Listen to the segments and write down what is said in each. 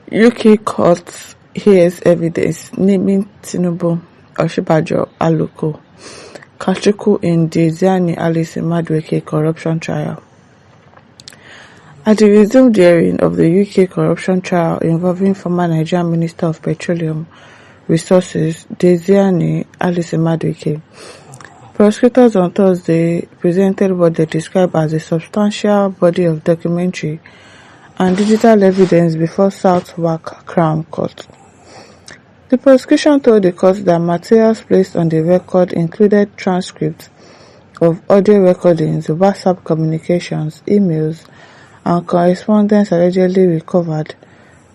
UK court hears evidence naming Tinubu, Osinbajo, Aluko, Kachukwu in Deziani Alice Madueke corruption trial. At the resumed hearing of the UK corruption trial involving former Nigerian Minister of Petroleum Resources Deziani Alice Madueke, prosecutors on Thursday presented what they described as a substantial body of documentary and digital evidence before Southwark Crown Court. The prosecution told the court that materials placed on the record included transcripts of audio recordings, WhatsApp communications, emails, and correspondence allegedly recovered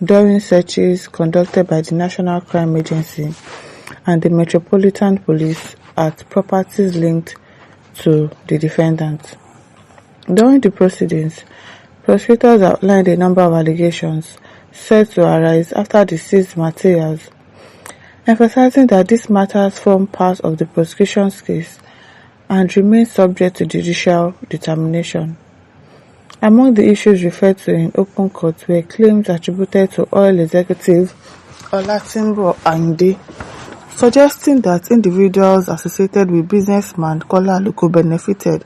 during searches conducted by the National Crime Agency and the Metropolitan Police at properties linked to the defendant. During the proceedings, prosecutors outlined a number of allegations said to arise after the seized materials, emphasizing that these matters form part of the prosecution's case and remain subject to judicial determination. Among the issues referred to in open court were claims attributed to oil executive Olatimbo Ayinde, suggesting that individuals associated with businessman Kola Aluko benefited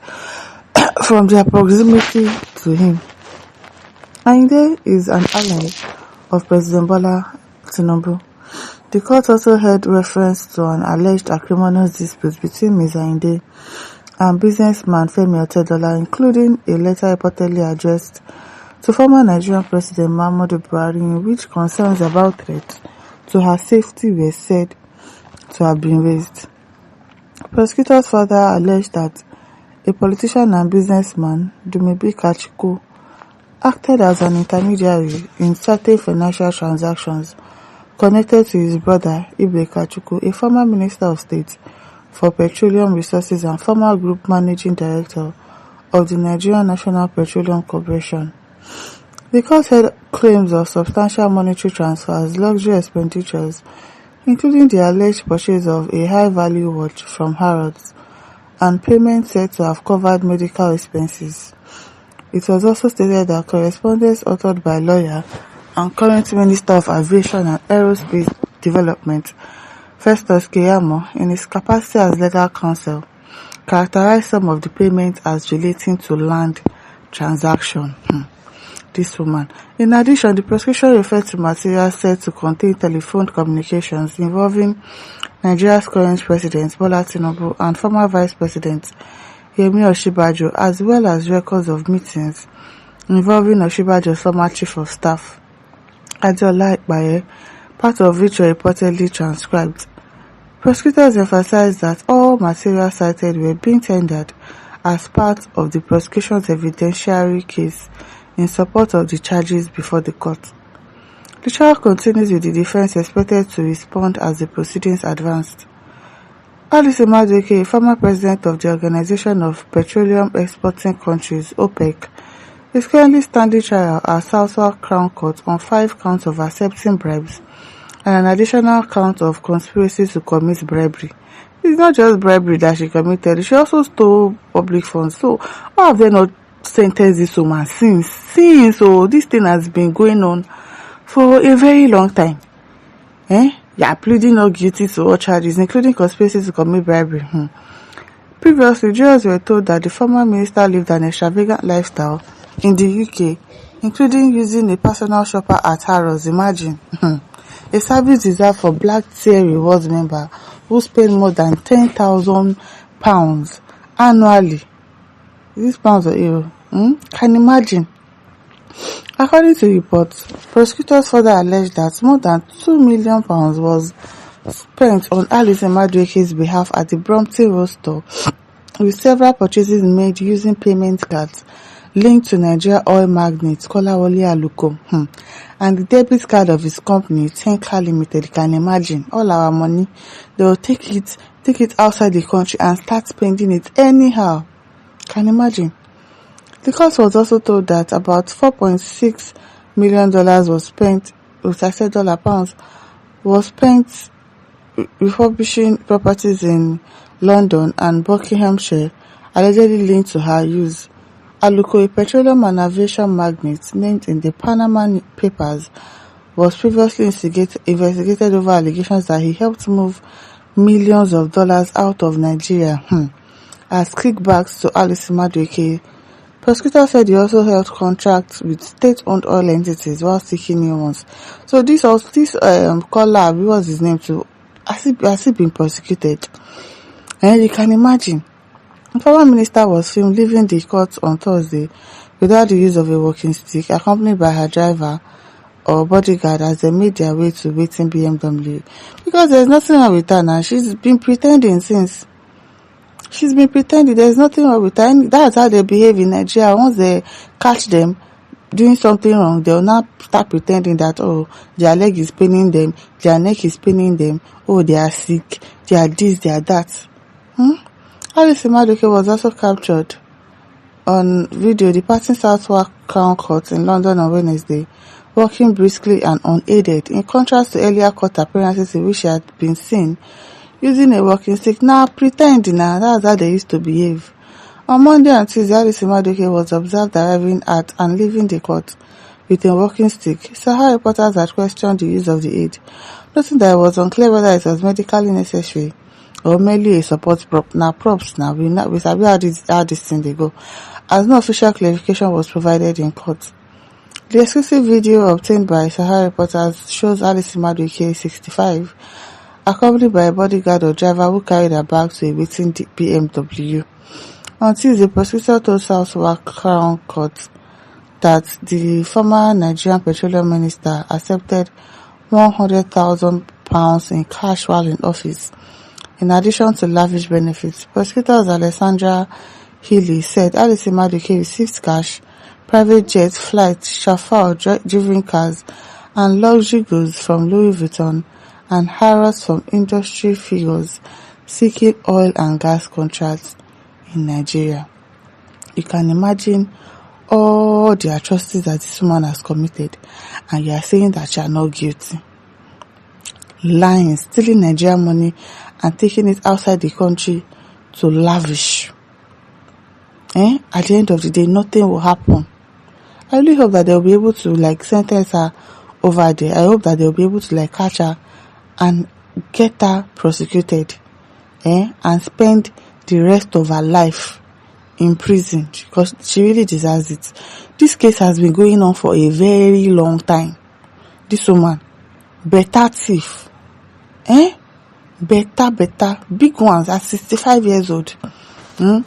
from their proximity to him. Ayinde is an ally of President Bola Tinubu. The court also heard reference to an alleged acrimonious dispute between Ms. Ayinde and businessman Femi Otedola, including a letter reportedly addressed to former Nigerian President Muhammadu Buhari, in which concerns about threats to her safety were said to have been raised. Prosecutors further alleged that a politician and businessman, Dumebi Kachukwu, acted as an intermediary in certain financial transactions connected to his brother Ibe Kachukwu, a former Minister of State for Petroleum Resources and former Group Managing Director of the Nigerian National Petroleum Corporation. The court heard claims of substantial monetary transfers, luxury expenditures, including the alleged purchase of a high-value watch from Harrods, and payments said to have covered medical expenses. It was also stated that correspondence authored by lawyer and current Minister of Aviation and Aerospace Development, Festus Keyamo, in his capacity as legal counsel, characterized some of the payments as relating to land transaction. This woman. In addition, the prosecution referred to materials said to contain telephone communications involving Nigeria's current President Bola Tinubu and former Vice President Yemi Osinbajo, as well as records of meetings involving Osinbajo's former Chief of Staff, Adeola Ipaye, part of which were reportedly transcribed. Prosecutors emphasized that all materials cited were being tendered as part of the prosecution's evidentiary case in support of the charges before the court. The trial continues with the defense expected to respond as the proceedings advanced. Alice Madueke, former president of the Organization of Petroleum Exporting Countries, OPEC, is currently standing trial at Southwark Crown Court on 5 counts of accepting bribes and an additional count of conspiracy to commit bribery. It's not just bribery that she committed, she also stole public funds. So why have they not sentenced this woman since? So this thing has been going on for a very long time. Pleading not guilty to all charges, including conspiracy to commit bribery. Previously, jurors were told that the former minister lived an extravagant lifestyle in the UK, including using a personal shopper at Harrods. Imagine. A service reserved for Black Tier Rewards member who spend more than £10,000 annually. These pounds or euro. Can you imagine? According to reports, prosecutors further alleged that more than £2 million was spent on Alice Madueke's behalf at the Brompton Road store, with several purchases made using payment cards linked to Nigeria oil magnate Kolawole Aluko, and the debit card of his company, Tenka Limited. Can imagine all our money? They will take it outside the country and start spending it anyhow. Can imagine? The court was also told that about $4.6 million was spent, pounds, was spent refurbishing properties in London and Buckinghamshire, allegedly linked to her use. Aluko, a petroleum and aviation magnate named in the Panama Papers, was previously investigated over allegations that he helped move millions of dollars out of Nigeria as kickbacks to Alice Madueke. Prosecutors said he also held contracts with state-owned oil entities while seeking new ones. So this caller, what's his name too, has he been prosecuted? And you can imagine, the former minister was filmed leaving the court on Thursday without the use of a walking stick, accompanied by her driver or bodyguard as they made their way to waiting BMW. Because there's nothing wrong with her now. She's been pretending since. There's nothing wrong with her. That's how they behave in Nigeria. Once they catch them doing something wrong, they'll now start pretending that, oh, their leg is paining them, their neck is paining them, oh, they are sick, they are this, they are that. Alice Madueke was also captured on video departing Southwark Crown Court in London on Wednesday, walking briskly and unaided, in contrast to earlier court appearances in which she had been seen using a walking stick. Now, pretending that's how they used to behave. On Monday and Tuesday, Alice Madueke was observed arriving at and leaving the court with a walking stick. Sahara reporters had questioned the use of the aid, noting that it was unclear whether it was medically necessary or merely a support prop. Now, props now, we sabi how this thing they go, as no official clarification was provided in court. The exclusive video obtained by Sahara reporters shows Alice Madueke, 65, accompanied by a bodyguard or driver who carried her bag to a waiting BMW. On Tuesday, prosecutor told Southwark Crown Court that the former Nigerian Petroleum Minister accepted £100,000 in cash while in office, in addition to lavish benefits. Prosecutors Alessandra Healy said Alice Madueke received cash, private jets, flights, chauffeur-driven cars, and luxury goods from Louis Vuitton and Harrods from industry figures seeking oil and gas contracts in Nigeria. You can imagine all the atrocities that this woman has committed, and you are saying that you are not guilty. Lying, stealing Nigerian money and taking it outside the country to lavish. At the end of the day, nothing will happen. I really hope that they'll be able to sentence her over there. I hope that they'll be able to catch her and get her prosecuted, and spend the rest of her life in prison, because she really deserves it. This case has been going on for a very long time. This woman, better thief, better big ones at 65 years old,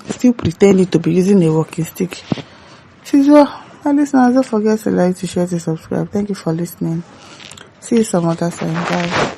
still pretending to be using a walking stick. And listeners, don't forget to like, to share, to subscribe. Thank you for listening. See you some other time. Bye.